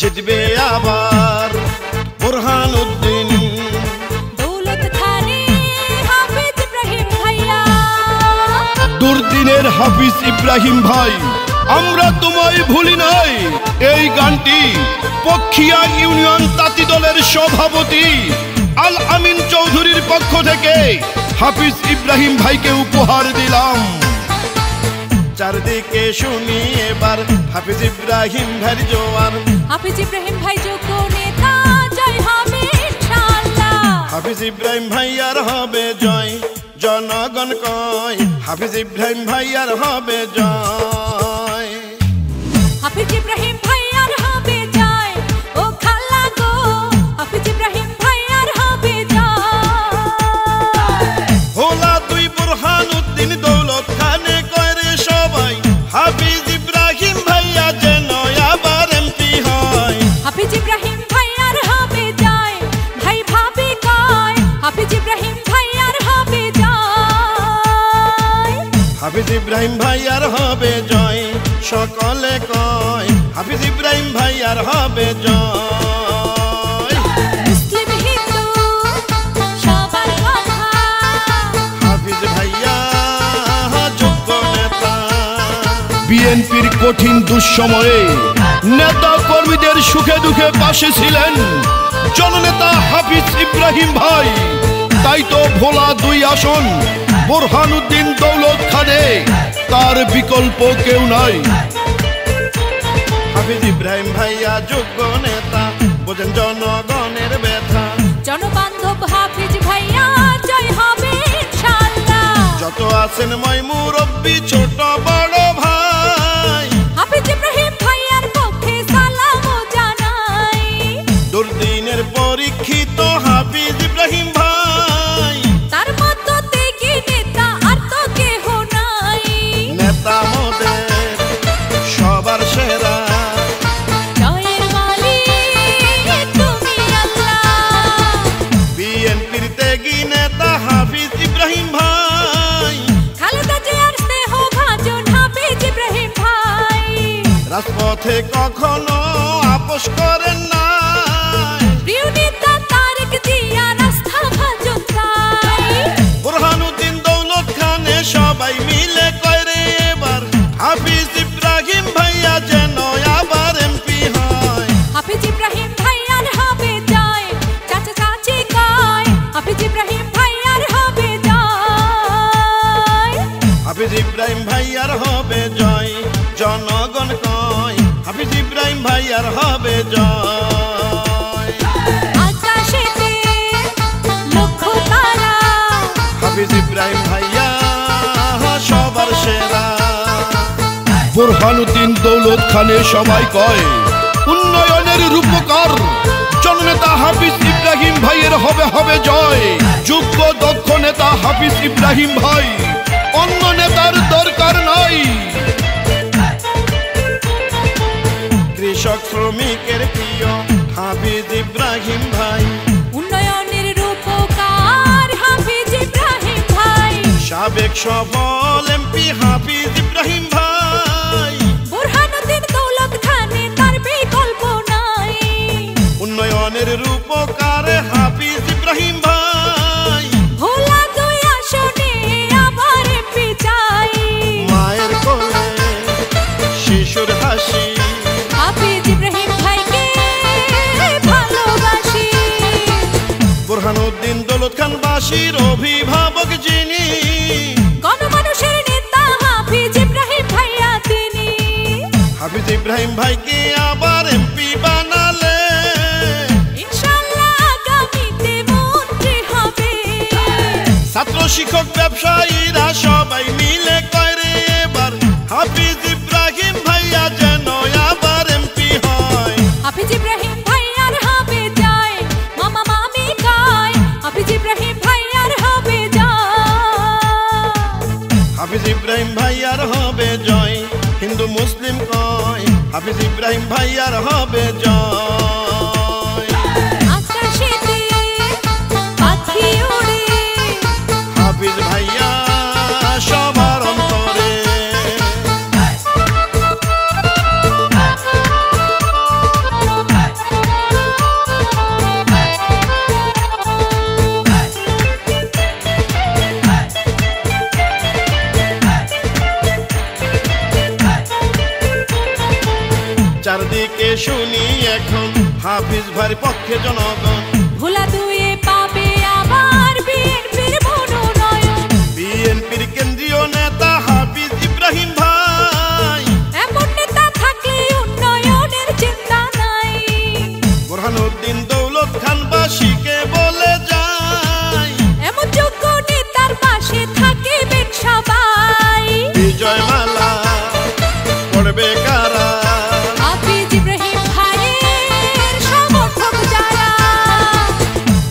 জিতবে আবার বুরহানুদ্দিন দৌলত খানে হাফিজ ইব্রাহিম ভাইয়া। দুর্দিনের হাফিজ ইব্রাহিম ভাই, আমরা তোমায় ভুলি নাই। এই গানটি পক্ষিয়া ইউনিয়ন তাঁতি দলের সভাপতি আল আমিন চৌধুরীর পক্ষ থেকে হাফিজ ইব্রাহিম ভাইকে উপহার দিলাম। চারদিকে শুনি এবার হাফিজ ইব্রাহিম ভাইয়ের জোয়ার। হাফিজ ইব্রাহিম ভাই যোগ্য নেতা, জয় হবে ইনশাআল্লাহ। হাফিজ ইব্রাহিম ভাইয়ার হবে জয়, জনগণ কয় হাফিজ ইব্রাহিম ভাইয়ার হবে জয়। হাফিজ ইব্রাহিম ভাইয়ার হবে জয়, ও খালা গো হাফিজ ইব্রাহিম ভাইয়ার হবে জয়। ভোলা দুই বুরহানুদ্দিন দৌলত খানে কয় রে সবাই হাফিজ ইব্রাহিম ভাইয়া যেন আবার এমপি হয়। হাফিজ ইব্রাহিম ভাইয়ার হবে জয়, ভাই ভাবি কয় হাফিজ ইব্রাহিম ভাইয়ার হবে জয়। হাফিজ ইব্রাহিম ভাইয়ার হবে জয়, সকলে কয় হাফিজ ইব্রাহিম ভাইয়ার হবে জয়। মুসলিম হিন্দু সবার কথা, হাফিজ ভাইয়া যোগ্য নেতা। বিএনপির কঠিন দুঃসময়ে নেতা কর্মীদের সুখে দুঃখে পাশে ছিলেন জননেতা হাফিজ ইব্রাহিম ভাই। তাই তো ভোলা দুই আসন বুরহানুদ্দিন দৌলত খানে তার বিকল্প কেউ নাই। হাফিজ ইব্রাহিম ভাইয়া যোগ্য নেতা, বোঝেন জনগণের ব্যথা। জনবান্ধব হাফিজ ভাইয়া জয় হবে ইনশাআল্লাহ। যত আছেন মই মুরব্বি ছোট বড় ভাই, হাফিজ ইব্রাহিম ভাইয়ার পক্ষে সালাম জানাই। দুর্দিনের পরীক্ষিত হাফিজ ইব্রাহিম ভাই, তার মতো ত্যাগী নেতা আর তো কেহ নাই। নেতা মোদের সবার সেরা। জয়ের মালিক তুমি আল্লাহ। বিএনপির ত্যাগী নেতা হাফিজ ইব্রাহিম ভাই, খালেদা জিয়ার স্নেহ ভাজন হাফিজ ইব্রাহিম ভাই। রাজপথে কখনো আপোষ করেন না। প্রিয় নেতা তারেক জিয়া রাস্তা ভাজন চাই। বুরহানুদ্দিন দৌলত খানে সবাই মিলে কয় রে এবার হাফিজ ইব্রাহিম ভাইয়া যেন আবার এমপি হয়। হাফিজ ইব্রাহিম ভাইয়ার হবে জয়, চাচা চাচি কয় হাফিজ ইব্রাহিম ভাইয়ার হবে জয়। হাফিজ ইব্রাহিম ভাইয়ার হবে জয়, জনগণ কয় হাফিজ ইব্রাহিম ভাইয়ার হবে জয়। আকাশেতে লক্ষ্য তারা, হাফিজ ইব্রাহিম ভাইয়া সবার সেরা। বুরহানুদ্দিন দৌলত খানে সবাই কয় উন্নয়নের রূপকার জননেতা হাফিজ ইব্রাহিম ভাইয়ের হবে হবে জয়। যোগ্য দক্ষ নেতা হাফিজ ইব্রাহিম ভাই, অন্য নেতার দরকার নাই। কৃষক শ্রমিকের প্রিয় হাফিজ ইব্রাহিম ভাই, উন্নয়নের রূপকার হাফিজ ইব্রাহিম ভাই। সাবেক সফল এমপি হাফিজ ইব্রাহিম ভাই, বুরহানুদ্দিন দৌলত খানে তার বিকল্প নাই। উন্নয়নের রূপকার হাফিজ ইব্রাহিম ভাই। ভোলা দুই আসনে আবার এমপি চাই। মায়ের কোলে শিশুর হাসি, হাফিজ ইব্রাহিম ভাইকে ভালোবাসি। বুরহানুদ্দিন দৌলত খানবাসীর অভিভাবক যিনি, গণমানুষের নেতা হাফিজ ইব্রাহিম ভাইয়া তিনি। হাফিজ ইব্রাহিম ভাইকে আবার এমপি বানালে ইনশাআল্লাহ আগামীতে মন্ত্রী হবে। ছাত্র শিক্ষক ব্যবসায়ীরা সবাই মিলে কয় রে এবার হাফিজ ইব্রাহিম ভাইয়া যেন আবার এমপি হয়। হাফিজ ইব্রাহিম ভাইয়ার হবে জয়, মামা মামি কয় হাফিজ ইব্রাহিম ভাইয়ার হবে জয়। হাফিজ ইব্রাহিম ভাইয়ার হবে জয়, হিন্দু মুসলিম কয় হাফিজ ইব্রাহিম ভাইয়ার হবে জয়। আকাশেতে পাখি ওড়ে, হাফিজ ভাইয়া সবার অন্তরে। চারদিকে শুনি এখন হাফিজ ভাইয়ের পক্ষে জনগণ। ভোলা দুয়ে পাবে আবার বিএনপির মনোনয়ন। বিএনপির কেন্দ্রীয় নেতা হাফিজ ইব্রাহিম ভাই, এমন নেতা থাকলে উন্নয়নের চিন্তা নাই। বোরহানুদ্দিন দৌলত খানবাসীকে বলে যায়, এমন যোগ্য নেতার পাশে থাকিবেন সবাই। বিজয় মালা পড়বে কারা? হাফিজ ইব্রাহিম ভাইয়ের সমর্থক যারা।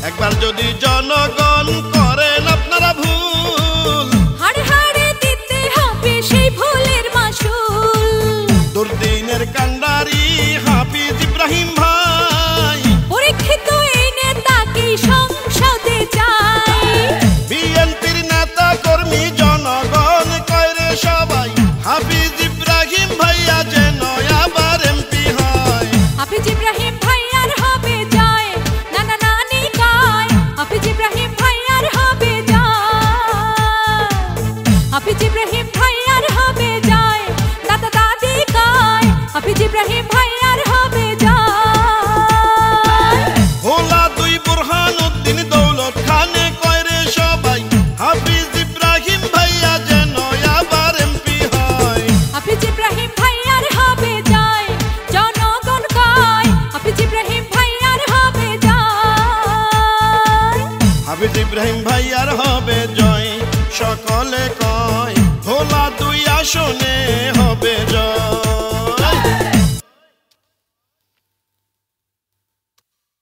একবার যদি জনগণ করেন আপনারা ভুল, হাড়ে হাড়ে দিতে হবে সেই ভুলের মাসুল। দুর্দিনের কান্ডারি হাফিজ ইব্রাহিম ভাই, পরীক্ষিত এই নেতাকে সংসদে চাই। বিএনপির নেতা কর্মী জনগণ কয়রে সবাই, হাফিজ ইব্রাহিম ভাইয়া যেন আবার এমপি হয়। হাফিজ ইব্রাহিম ভাইয়ার হবে জয়, নানা নানি কয় হাফিজ ইব্রাহিম ভাইয়ার হবে জয়। হাফিজ ইব্রাহিম ভাইয়ার হবে জয়, দাদা দাদি কয় হাফিজ ইব্রাহিম ভাইয়ার হবে জয়। ভোলা দুই বোরহানুদ্দিন দৌলত খানে কয়রে সবাই, হাফিজ ইব্রাহিম ভাইয়া যেন আবার এমপি হয়। হাফিজ ইব্রাহিম ভাইয়ার হবে জয়, জনগণ কয় হাফিজ ইব্রাহিম ভাইয়ার হবে জয়। হাফিজ ইব্রাহিম ভাইয়ার হবে জয়, সকলে কয় ভোলা দুই আসনে